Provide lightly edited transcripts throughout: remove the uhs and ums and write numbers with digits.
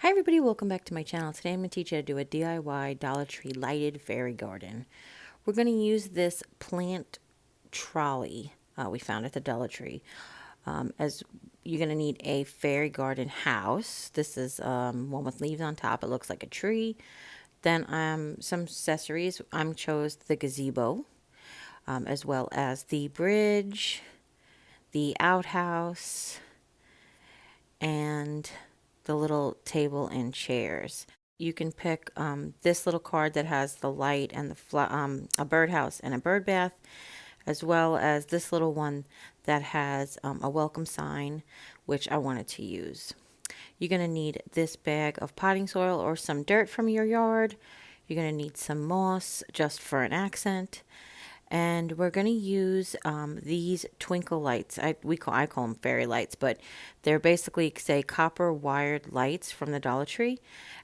Hi everybody, welcome back to my channel. Today I'm going to teach you how to do a DIY Dollar Tree lighted fairy garden. We're going to use this plant trolley we found at the Dollar Tree. As you're going to need a fairy garden house. This is one with leaves on top. It looks like a tree. Then some accessories. I chose the gazebo, as well as the bridge, the outhouse, and the little table and chairs. You can pick this little card that has the light and a birdhouse and a bird bath, as well as this little one that has a welcome sign, which I wanted to use. You're going to need this bag of potting soil or some dirt from your yard. You're going to need some moss just for an accent. And we're going to use these twinkle lights. I call them fairy lights, but they're basically, say, copper wired lights from the Dollar Tree.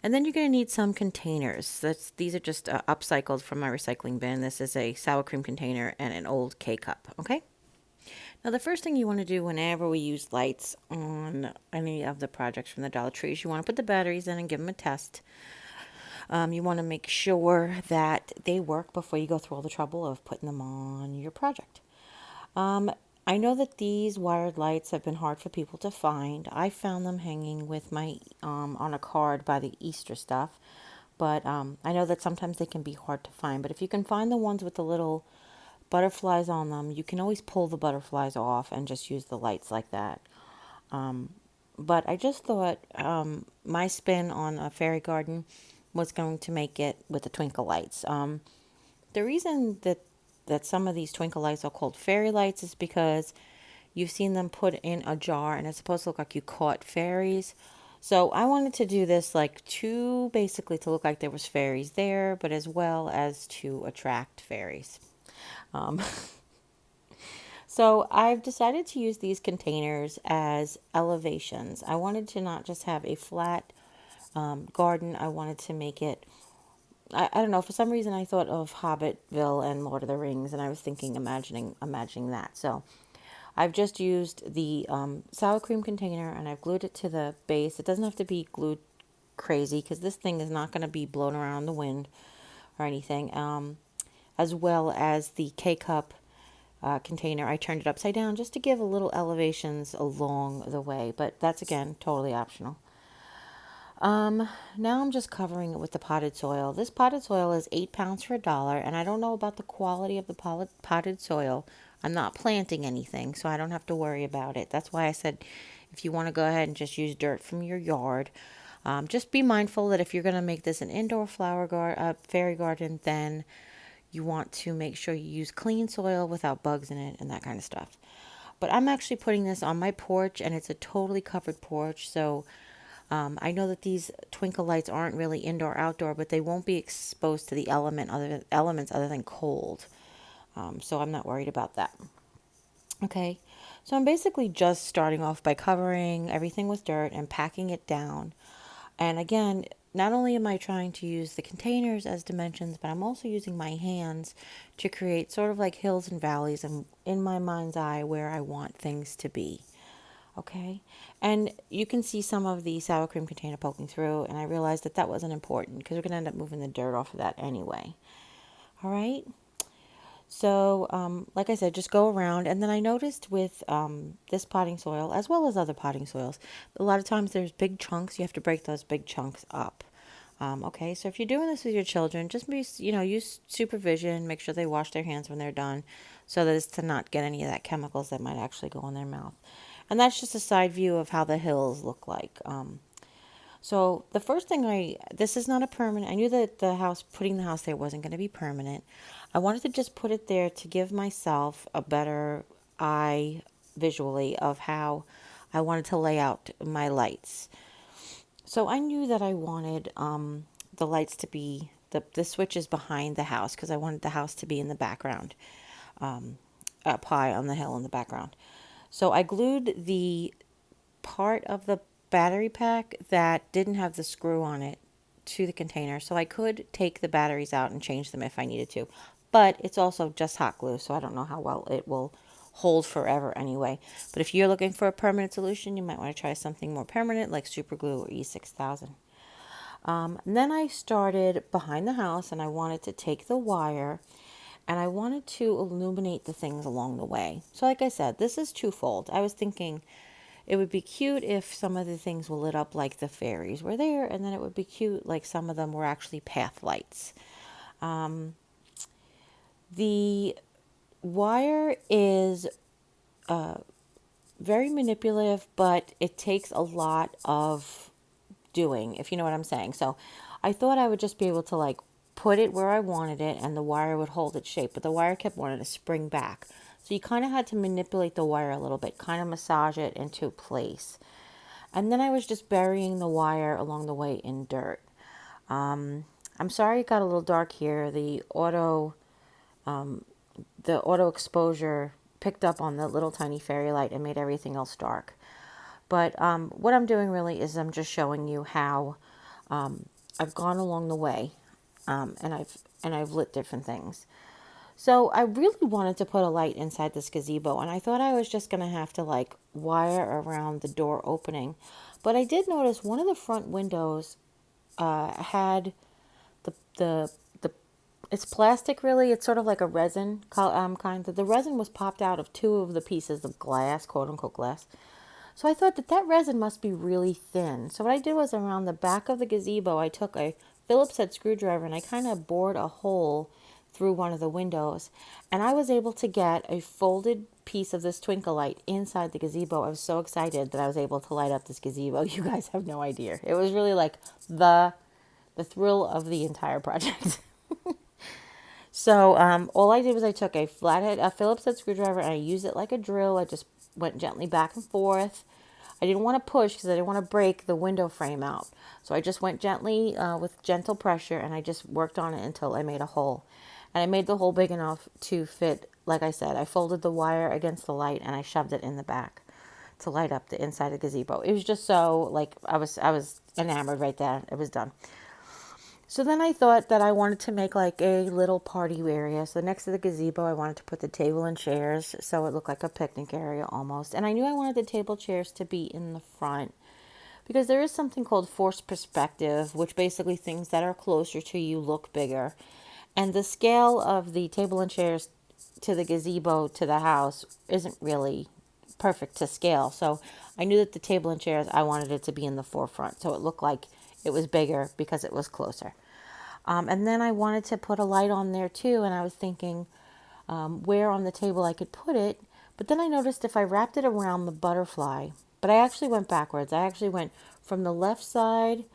And then you're going to need some containers. These are just upcycled from my recycling bin. This is a sour cream container and an old K-cup, okay? Now, the first thing you want to do whenever we use lights on any of the projects from the Dollar Tree is you want to put the batteries in and give them a test. You want to make sure that they work before you go through all the trouble of putting them on your project. I know that these wired lights have been hard for people to find. I found them hanging with my on a card by the Easter stuff, but I know that sometimes they can be hard to find. But if you can find the ones with the little butterflies on them, you can always pull the butterflies off and just use the lights like that. But I just thought my spin on a fairy garden was going to make it with the twinkle lights. The reason that some of these twinkle lights are called fairy lights is because you've seen them put in a jar and it's supposed to look like you caught fairies. So I wanted to do this basically to look like there was fairies there, but as well as to attract fairies. Um, So I've decided to use these containers as elevations. I wanted to not just have a flat garden. I wanted to make it, I don't know, for some reason I thought of Hobbitville and Lord of the Rings, and I was thinking, imagining that. So I've just used the sour cream container and I've glued it to the base. It doesn't have to be glued crazy because this thing is not going to be blown around in the wind or anything. As well as the K-cup container. I turned it upside down just to give a little elevations along the way, but that's again totally optional. Now I'm just covering it with the potted soil. This potted soil is 8 pounds for $1, and I don't know about the quality of the potted soil. I'm not planting anything, so I don't have to worry about it. That's why I said if you want to go ahead and just use dirt from your yard, just be mindful that if you're going to make this an indoor fairy garden, then you want to make sure you use clean soil without bugs in it and that kind of stuff. But I'm actually putting this on my porch, and it's a totally covered porch. So I know that these twinkle lights aren't really indoor outdoor, but they won't be exposed to the elements other than cold. So I'm not worried about that. Okay, so I'm basically just starting off by covering everything with dirt and packing it down. And again, not only am I trying to use the containers as dimensions, but I'm also using my hands to create sort of like hills and valleys and in my mind's eye where I want things to be. Okay, and you can see some of the sour cream container poking through, and I realized that that wasn't important because we're going to end up moving the dirt off of that anyway. All right. So, like I said, just go around. And then I noticed with this potting soil, as well as other potting soils, a lot of times there's big chunks. You have to break those big chunks up. Okay, so if you're doing this with your children, just use supervision. Make sure they wash their hands when they're done, so that it's to not get any of that chemicals that might actually go in their mouth. And that's just a side view of how the hills look like. So the first thing this is not a permanent. I knew that putting the house there wasn't going to be permanent. I wanted to just put it there to give myself a better eye visually of how I wanted to lay out my lights. So I knew that I wanted the lights to be, the switches behind the house, because I wanted the house to be in the background, up high on the hill in the background. So I glued the part of the battery pack that didn't have the screw on it to the container, so I could take the batteries out and change them if I needed to. But it's also just hot glue, so I don't know how well it will hold forever anyway. But if you're looking for a permanent solution, you might want to try something more permanent like super glue or E6000. And then I started behind the house and I wanted to take the wire and I wanted to illuminate the things along the way. So like I said, this is twofold. I was thinking it would be cute if some of the things were lit up like the fairies were there, and then it would be cute like some of them were actually path lights. The wire is very manipulative, but it takes a lot of doing, if you know what I'm saying. So I thought I would just be able to like put it where I wanted it and the wire would hold its shape, but the wire kept wanting to spring back. So you kind of had to manipulate the wire a little bit, kind of massage it into place. And then I was just burying the wire along the way in dirt. I'm sorry it got a little dark here. The auto exposure picked up on the little tiny fairy light and made everything else dark. But what I'm doing really is I'm just showing you how I've gone along the way, and I've lit different things. So I really wanted to put a light inside this gazebo, and I thought I was just gonna have to like wire around the door opening, but I did notice one of the front windows had the it's plastic really. It's sort of like a resin kind. The resin was popped out of two of the pieces of glass, quote unquote glass. So I thought that that resin must be really thin. So what I did was around the back of the gazebo, I took a Phillips head screwdriver and I kind of bored a hole through one of the windows. And I was able to get a folded piece of this twinkle light inside the gazebo. I was so excited that I was able to light up this gazebo. You guys have no idea. It was really like the thrill of the entire project. So all I did was I took a Phillips head screwdriver, and I used it like a drill. I just went gently back and forth. I didn't want to push because I didn't want to break the window frame out. So I just went gently with gentle pressure, and I just worked on it until I made a hole. And I made the hole big enough to fit, like I said, I folded the wire against the light and I shoved it in the back to light up the inside of the gazebo. It was just so, like, I was enamored right there. It was done. So then I thought that I wanted to make like a little party area. So next to the gazebo, I wanted to put the table and chairs so it looked like a picnic area almost. And I knew I wanted the table chairs to be in the front because there is something called forced perspective, which basically things that are closer to you look bigger. And the scale of the table and chairs to the gazebo to the house isn't really perfect to scale. So I knew that the table and chairs, I wanted it to be in the forefront. So it looked like it was bigger because it was closer. And then I wanted to put a light on there too. And I was thinking where on the table I could put it. But then I noticed if I wrapped it around the butterfly, but I actually went backwards. I actually went from the left side.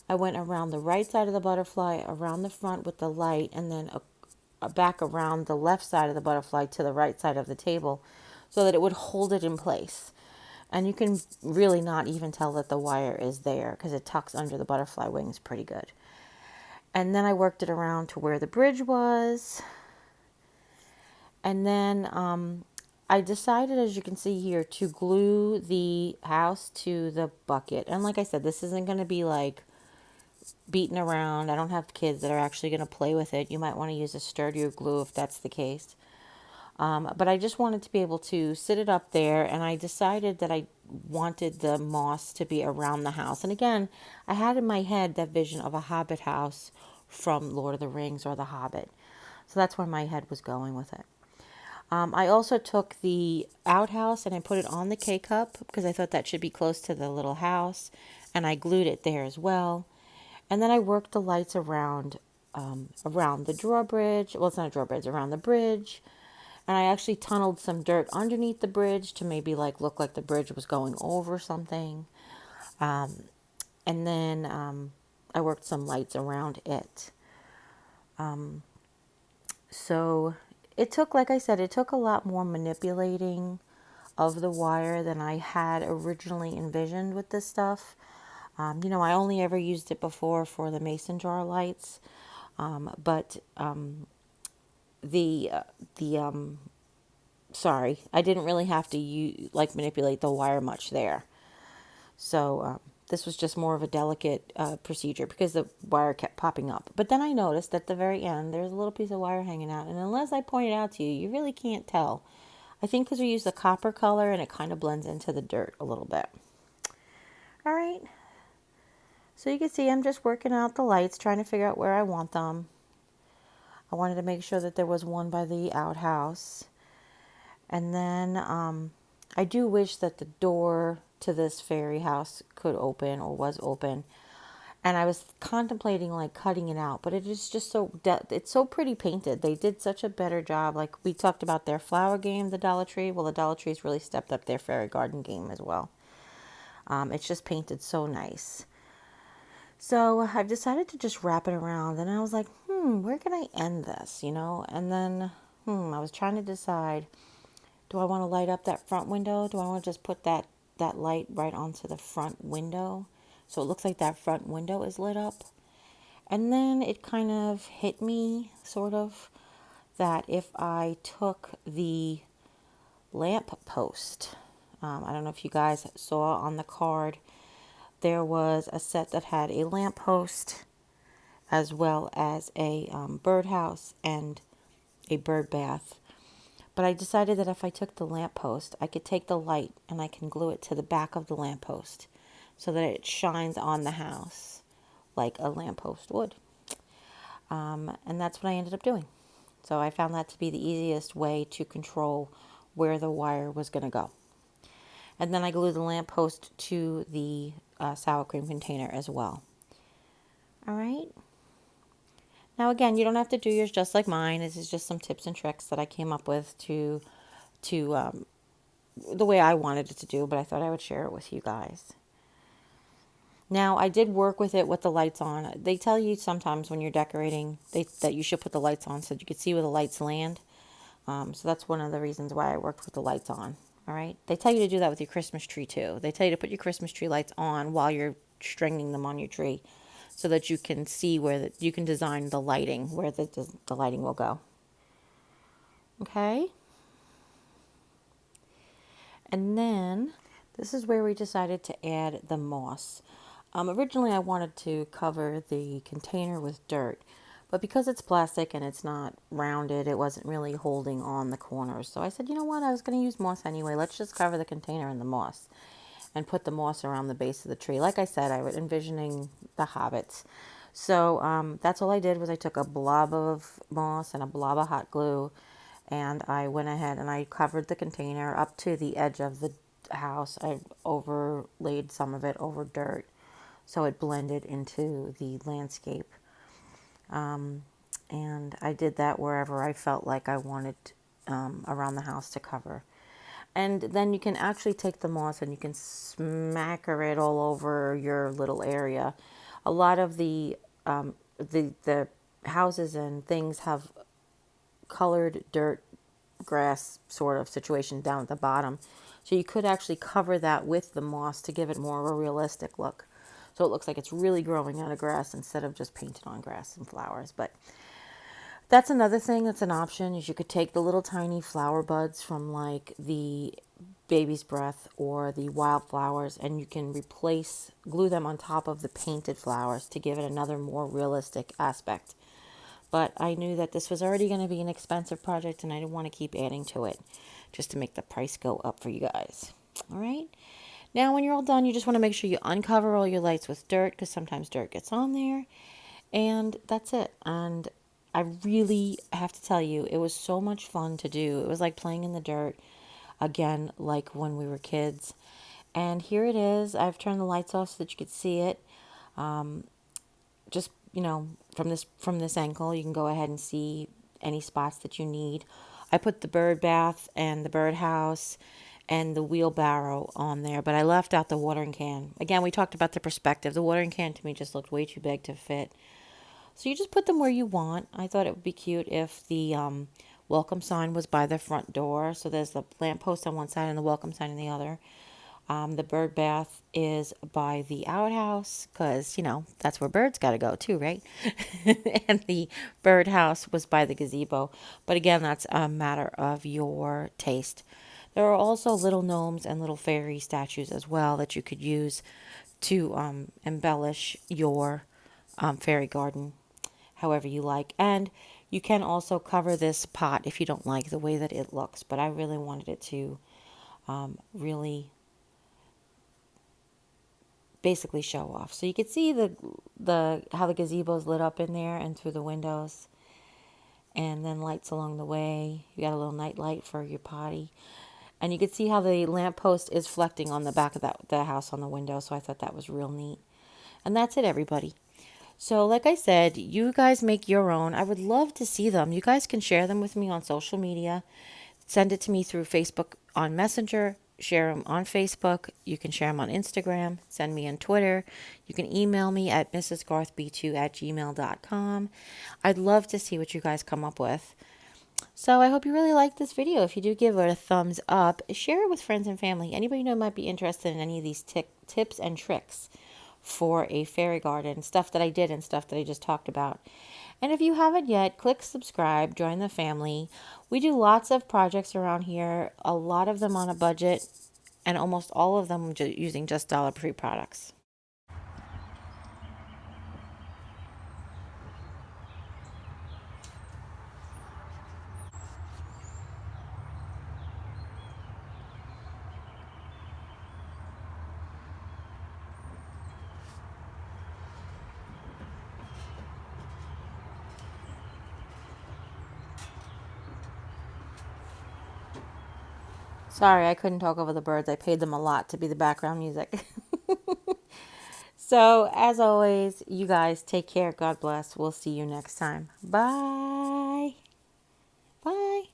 I went around the right side of the butterfly, around the front with the light, and then back around the left side of the butterfly to the right side of the table so that it would hold it in place. And you can really not even tell that the wire is there because it tucks under the butterfly wings pretty good. And then I worked it around to where the bridge was. And then I decided, as you can see here, to glue the house to the bucket. And like I said, this isn't going to be like beaten around. I don't have kids that are actually going to play with it. You might want to use a sturdier glue if that's the case. But I just wanted to be able to sit it up there, and I decided that I wanted the moss to be around the house. And again, I had in my head that vision of a Hobbit house from Lord of the Rings or The Hobbit. So that's where my head was going with it. I also took the outhouse and I put it on the K-cup because I thought that should be close to the little house, and I glued it there as well. And then I worked the lights around the drawbridge. Well, it's not a drawbridge, around the bridge. And I actually tunneled some dirt underneath the bridge to maybe like look like the bridge was going over something. And then I worked some lights around it. So it took, like I said, it took a lot more manipulating of the wire than I had originally envisioned with this stuff. I only ever used it before for the mason jar lights, but the sorry, I didn't really have to manipulate the wire much there. So this was just more of a delicate procedure because the wire kept popping up. But then I noticed at the very end, there's a little piece of wire hanging out. And unless I point it out to you, you really can't tell. I think because we use the copper color and it kind of blends into the dirt a little bit. All right. So you can see I'm just working out the lights, trying to figure out where I want them. I wanted to make sure that there was one by the outhouse. And then I do wish that the door to this fairy house could open or was open. And I was contemplating like cutting it out, but it is just it's so pretty painted. They did such a better job. Like we talked about their flower game, the Dollar Tree. Well, the Dollar Tree's really stepped up their fairy garden game as well. It's just painted so nice. So I've decided to just wrap it around, and I was like, where can I end this, And then, I was trying to decide, do I want to light up that front window? Do I want to just put that light right onto the front window? So it looks like that front window is lit up. And then it kind of hit me, sort of, that if I took the lamp post, I don't know if you guys saw on the card, there was a set that had a lamp post as well as a birdhouse and a bird bath. But I decided that if I took the lamp post, I could take the light and I can glue it to the back of the lamp post so that it shines on the house like a lamppost would. And that's what I ended up doing. So I found that to be the easiest way to control where the wire was going to go. And then I glued the lamppost to the sour cream container as well. All right. Now again, you don't have to do yours just like mine. This is just some tips and tricks that I came up with to the way I wanted it to do, but I thought I would share it with you guys. Now, I did work with it with the lights on. They tell you sometimes when you're decorating that you should put the lights on so that you can see where the lights land. So that's one of the reasons why I worked with the lights on. All right. They tell you to do that with your Christmas tree too. They tell you to put your Christmas tree lights on while you're stringing them on your tree so that you can see where you can design the lighting, where the lighting will go. Okay. And then this is where we decided to add the moss. Originally, I wanted to cover the container with dirt, but because it's plastic and it's not rounded, it wasn't really holding on the corners. So I said, you know what, I was going to use moss anyway. Let's just cover the container in the moss and put the moss around the base of the tree. Like I said, I was envisioning the hobbits. So that's all I did was I took a blob of moss and a blob of hot glue, and I went ahead and I covered the container up to the edge of the house. I overlaid some of it over dirt so it blended into the landscape. And I did that wherever I felt like I wanted around the house to cover. And then you can actually take the moss and you can smacker it all over your little area. A lot of the houses and things have colored dirt, grass sort of situation down at the bottom. So you could actually cover that with the moss to give it more of a realistic look. So it looks like it's really growing out of grass instead of just painted on grass and flowers. But that's another thing that's an option, is you could take the little tiny flower buds from like the baby's breath or the wildflowers, and you can glue them on top of the painted flowers to give it another more realistic aspect. But I knew that this was already going to be an expensive project and I didn't want to keep adding to it just to make the price go up for you guys. All right. Now, when you're all done, you just want to make sure you uncover all your lights with dirt, because sometimes dirt gets on there. And that's it. And I really have to tell you, it was so much fun to do. It was like playing in the dirt again, like when we were kids. And here it is. I've turned the lights off so that you could see it. Just, from this angle, you can go ahead and see any spots that you need. I put the bird bath and the birdhouse and the wheelbarrow on there, but I left out the watering can. Again, we talked about the perspective. The watering can to me just looked way too big to fit. So you just put them where you want. I thought it would be cute if the welcome sign was by the front door. So there's the lamppost on one side and the welcome sign on the other. The bird bath is by the outhouse because, that's where birds got to go too, right? And the birdhouse was by the gazebo. But again, that's a matter of your taste. There are also little gnomes and little fairy statues as well that you could use to embellish your fairy garden however you like. And you can also cover this pot if you don't like the way that it looks. But I really wanted it to really basically show off. So you can see the how the gazebo's lit up in there and through the windows, and then lights along the way. You got a little night light for your potty. And you can see how the lamppost is reflecting on the back of the house on the window. So I thought that was real neat. And that's it, everybody. So like I said, you guys make your own. I would love to see them. You guys can share them with me on social media. Send it to me through Facebook on Messenger. Share them on Facebook. You can share them on Instagram. Send me on Twitter. You can email me at mrsgarthb2@gmail.com. I'd love to see what you guys come up with. So I hope you really liked this video. If you do, give it a thumbs up. Share it with friends and family. Anybody you know might be interested in any of these tips and tricks for a fairy garden, stuff that I did and stuff that I just talked about. And if you haven't yet, click subscribe, join the family. We do lots of projects around here, a lot of them on a budget, and almost all of them using just Dollar Tree products. Sorry, I couldn't talk over the birds. I paid them a lot to be the background music. So, as always, you guys take care. God bless. We'll see you next time. Bye. Bye.